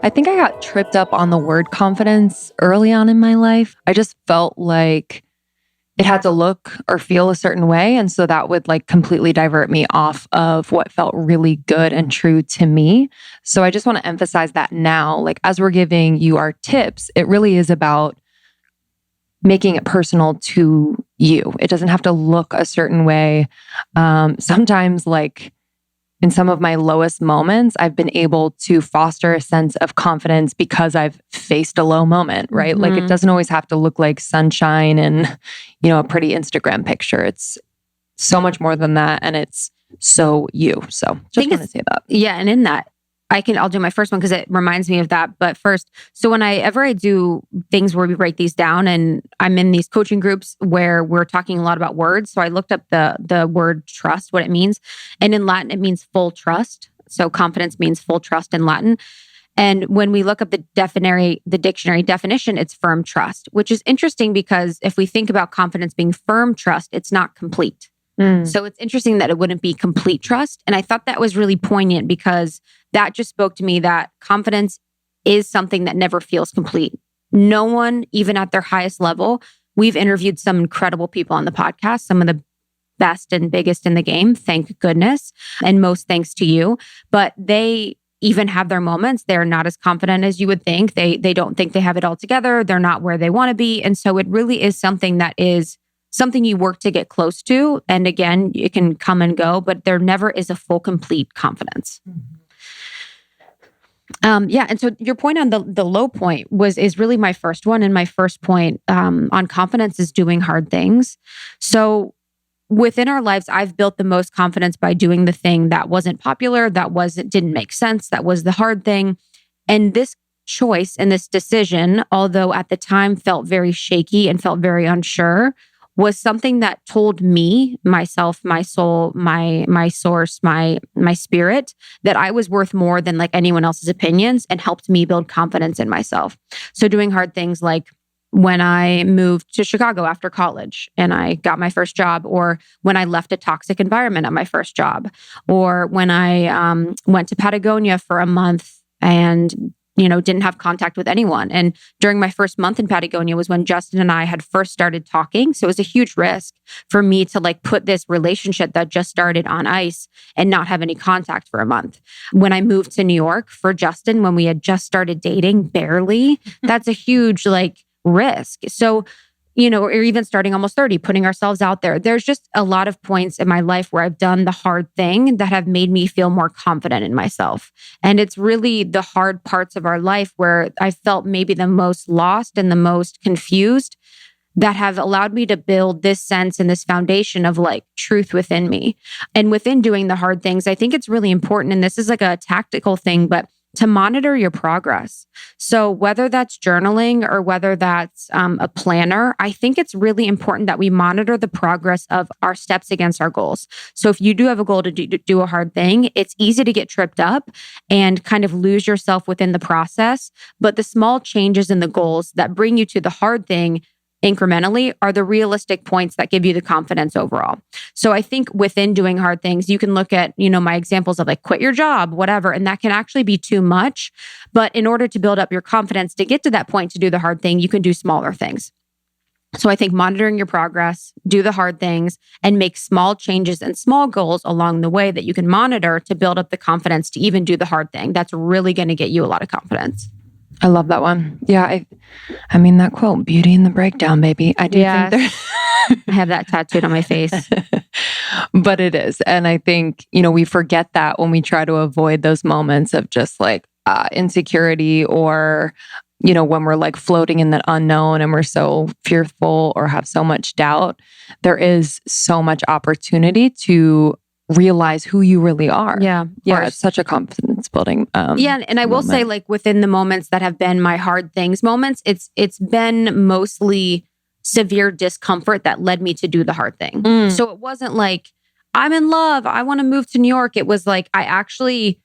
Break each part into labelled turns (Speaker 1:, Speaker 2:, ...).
Speaker 1: I think I got tripped up on the word confidence early on in my life. I just felt like it had to look or feel a certain way. And so that would like completely divert me off of what felt really good and true to me. So I just want to emphasize that now, like as we're giving you our tips, it really is about making it personal to you. It doesn't have to look a certain way. Sometimes like in some of my lowest moments, I've been able to foster a sense of confidence because I've faced a low moment, right? Like it doesn't always have to look like sunshine and, a pretty Instagram picture. It's so much more than that. And it's so you. So just want to say that.
Speaker 2: Yeah. And in that, I'll do my first one because it reminds me of that. But first, so whenever I do things where we break these down, and I'm in these coaching groups where we're talking a lot about words. So I looked up the word trust, what it means. And in Latin, it means full trust. So confidence means full trust in Latin. And when we look up the dictionary definition, it's firm trust, which is interesting because if we think about confidence being firm trust, it's not complete. So it's interesting that it wouldn't be complete trust. And I thought that was really poignant because that just spoke to me that confidence is something that never feels complete. No one, even at their highest level, we've interviewed some incredible people on the podcast, some of the best and biggest in the game, thank goodness. And most thanks to you. But they even have their moments. They're not as confident as you would think. They don't think they have it all together. They're not where they want to be. And so it really is something that is something you work to get close to. And again, it can come and go, but there never is a full, complete confidence. And so your point on the low point is really my first one. And my first point on confidence is doing hard things. So within our lives, I've built the most confidence by doing the thing that wasn't popular, didn't make sense, that was the hard thing. And this choice and this decision, although at the time felt very shaky and felt very unsure, was something that told me, myself, my soul, my source, my spirit, that I was worth more than like anyone else's opinions, and helped me build confidence in myself. So doing hard things like when I moved to Chicago after college and I got my first job, or when I left a toxic environment at my first job, or when I went to Patagonia for a month and didn't have contact with anyone. And during my first month in Patagonia was when Justin and I had first started talking. So it was a huge risk for me to like put this relationship that just started on ice and not have any contact for a month. When I moved to New York for Justin, when we had just started dating, barely, that's a huge like risk. So, or even starting almost 30, putting ourselves out there. There's just a lot of points in my life where I've done the hard thing that have made me feel more confident in myself. And it's really the hard parts of our life where I felt maybe the most lost and the most confused that have allowed me to build this sense and this foundation of like truth within me. And within doing the hard things, I think it's really important. And this is like a tactical thing, but to monitor your progress. So whether that's journaling or whether that's a planner, I think it's really important that we monitor the progress of our steps against our goals. So if you do have a goal to do a hard thing, it's easy to get tripped up and kind of lose yourself within the process. But the small changes in the goals that bring you to the hard thing incrementally are the realistic points that give you the confidence overall. So I think within doing hard things, you can look at, my examples of like quit your job, whatever, and that can actually be too much. But in order to build up your confidence to get to that point to do the hard thing, you can do smaller things. So I think monitoring your progress, do the hard things, and make small changes and small goals along the way that you can monitor to build up the confidence to even do the hard thing. That's really going to get you a lot of confidence.
Speaker 1: I love that one. Yeah, I mean that quote, beauty in the breakdown, baby. I do think
Speaker 2: I have that tattooed on my face.
Speaker 1: But it is. And I think, we forget that when we try to avoid those moments of just like insecurity or, when we're like floating in the unknown and we're so fearful or have so much doubt, there is so much opportunity to realize who you really are.
Speaker 2: Yeah.
Speaker 1: It's such a confidence building.
Speaker 2: And I will say like within the moments that have been my hard things moments, it's been mostly severe discomfort that led me to do the hard thing. So it wasn't like, I'm in love, I want to move to New York. It was like, I actually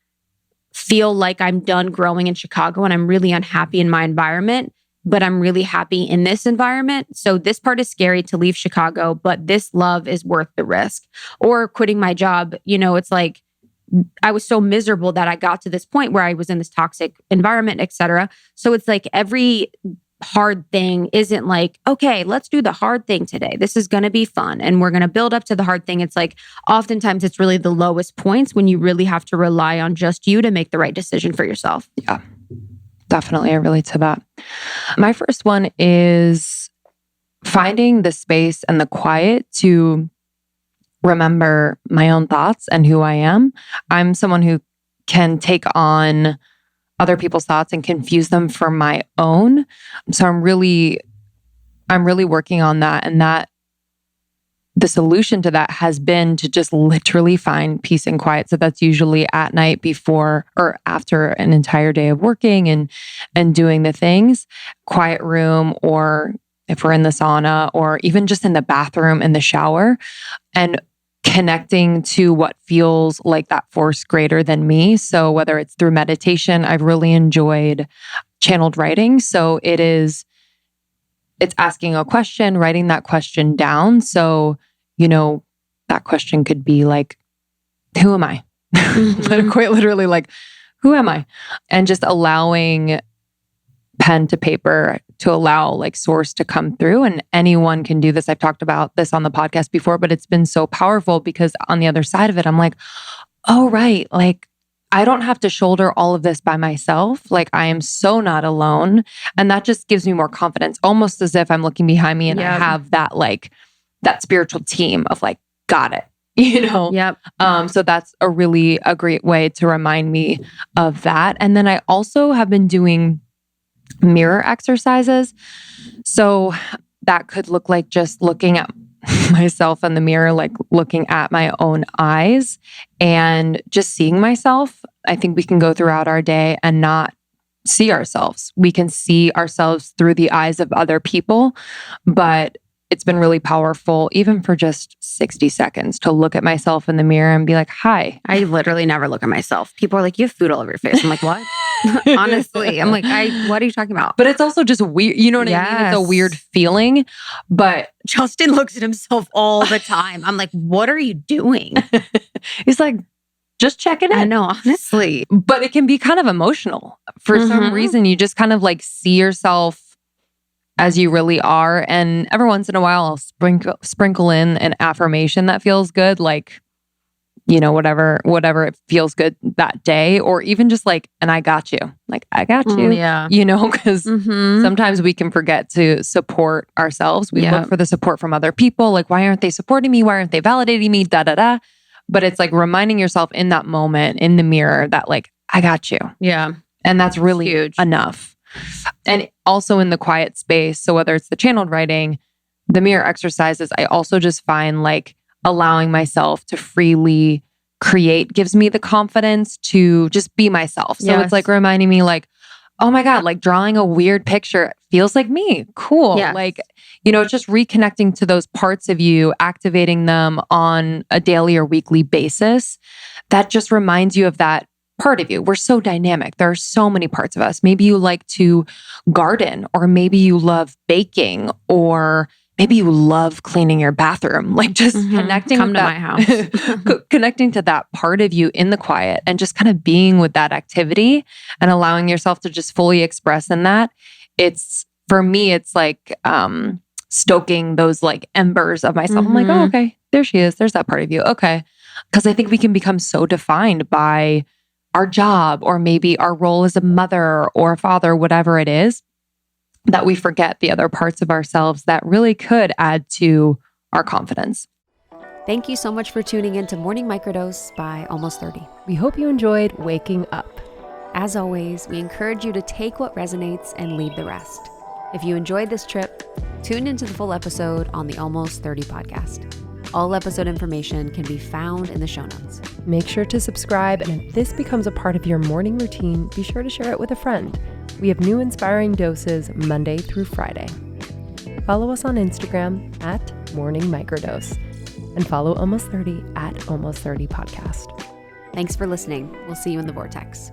Speaker 2: feel like I'm done growing in Chicago and I'm really unhappy in my environment, but I'm really happy in this environment. So this part is scary to leave Chicago, but this love is worth the risk. Or quitting my job, it's like, I was so miserable that I got to this point where I was in this toxic environment, etc. So it's like every hard thing isn't like, okay, let's do the hard thing today. This is going to be fun and we're going to build up to the hard thing. It's like oftentimes it's really the lowest points when you really have to rely on just you to make the right decision for yourself.
Speaker 1: Yeah, definitely. I relate to that. My first one is finding the space and the quiet to remember my own thoughts and who I am. I'm someone who can take on other people's thoughts and confuse them for my own. So I'm really working on that. And that the solution to that has been to just literally find peace and quiet. So that's usually at night before or after an entire day of working and doing the things, quiet room, or if we're in the sauna, or even just in the bathroom, in the shower, and connecting to what feels like that force greater than me. So whether it's through meditation, I've really enjoyed channeled writing. So it's asking a question, writing that question down. So, that question could be like, who am I? Quite literally like, who am I? And just allowing pen to paper to allow like source to come through. And anyone can do this. I've talked about this on the podcast before, but it's been so powerful because on the other side of it, I'm like, oh, right. Like I don't have to shoulder all of this by myself. Like I am so not alone. And that just gives me more confidence, almost as if I'm looking behind me and I have that spiritual team of like, got it.
Speaker 2: Yep.
Speaker 1: So that's a great way to remind me of that. And then I also have been doing mirror exercises. So that could look like just looking at myself in the mirror, like looking at my own eyes and just seeing myself. I think we can go throughout our day and not see ourselves. We can see ourselves through the eyes of other people, but it's been really powerful, even for just 60 seconds, to look at myself in the mirror and be like, hi.
Speaker 2: I literally never look at myself. People are like, you have food all over your face. I'm like, what? Honestly, I'm like, what are you talking about?
Speaker 1: But it's also just weird. You know what I mean? It's a weird feeling. But
Speaker 2: Justin looks at himself all the time. I'm like, what are you doing?
Speaker 1: He's like, just checking in.
Speaker 2: I know, honestly.
Speaker 1: But it can be kind of emotional. For some reason, you just kind of like see yourself as you really are. And every once in a while, I'll sprinkle in an affirmation that feels good, like, whatever it feels good that day, or even just like, and I got you. Like, I got you.
Speaker 2: Yeah.
Speaker 1: Because sometimes we can forget to support ourselves. We look for the support from other people. Like, why aren't they supporting me? Why aren't they validating me? Da, da, da. But it's like reminding yourself in that moment in the mirror that like, I got you.
Speaker 2: Yeah.
Speaker 1: And that's really
Speaker 2: huge.
Speaker 1: Enough. And also in the quiet space. So whether it's the channeled writing, the mirror exercises, I also just find like allowing myself to freely create gives me the confidence to just be myself. So it's like reminding me like, oh my God, like drawing a weird picture feels like me. Cool.
Speaker 2: Yes.
Speaker 1: Like, it's just reconnecting to those parts of you, activating them on a daily or weekly basis. That just reminds you of that part of you. We're so dynamic. There are so many parts of us. Maybe you like to garden, or maybe you love baking, or maybe you love cleaning your bathroom. Like just connecting
Speaker 2: to my house.
Speaker 1: Connecting to that part of you in the quiet and just kind of being with that activity and allowing yourself to just fully express in that. For me, it's like stoking those like embers of myself. I'm like, oh, okay, there she is. There's that part of you. Okay. Because I think we can become so defined by our job, or maybe our role as a mother or a father, whatever it is, that we forget the other parts of ourselves that really could add to our confidence.
Speaker 3: Thank you so much for tuning in to Morning Microdose by Almost 30.
Speaker 4: We hope you enjoyed waking up.
Speaker 3: As always, we encourage you to take what resonates and leave the rest. If you enjoyed this trip, tune into the full episode on the Almost 30 podcast. All episode information can be found in the show notes.
Speaker 4: Make sure to subscribe, and if this becomes a part of your morning routine, be sure to share it with a friend. We have new inspiring doses Monday through Friday. Follow us on Instagram at Morning Microdose, and follow Almost 30 at Almost 30 Podcast.
Speaker 3: Thanks for listening. We'll see you in the vortex.